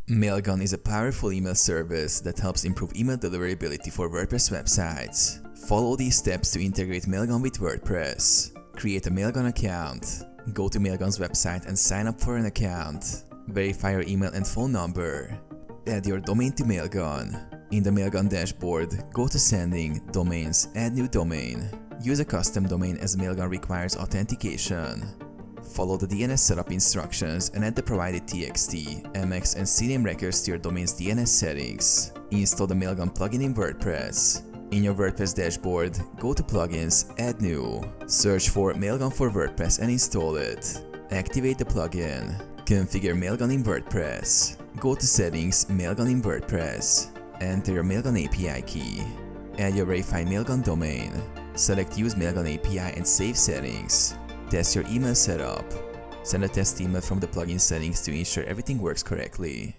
Mailgun is a powerful email service that helps improve email deliverability for WordPress websites. Follow these steps to integrate Mailgun with WordPress. Create a Mailgun account. Go to Mailgun's website and sign up for an account. Verify your email and phone number. Add your domain to Mailgun. In the Mailgun dashboard, go to Sending, Domains, Add New Domain. Use a custom domain as Mailgun requires authentication. Follow the DNS setup instructions and add the provided TXT, MX, and CNAME records to your domain's DNS settings. Install the Mailgun plugin in WordPress. In your WordPress dashboard, go to Plugins, Add New. Search for Mailgun for WordPress and install it. Activate the plugin. Configure Mailgun in WordPress. Go to Settings, Mailgun in WordPress. Enter your Mailgun API key. Add your verified Mailgun domain. Select Use Mailgun API and save settings. Test your email setup. Send a test email from the plugin settings to ensure everything works correctly.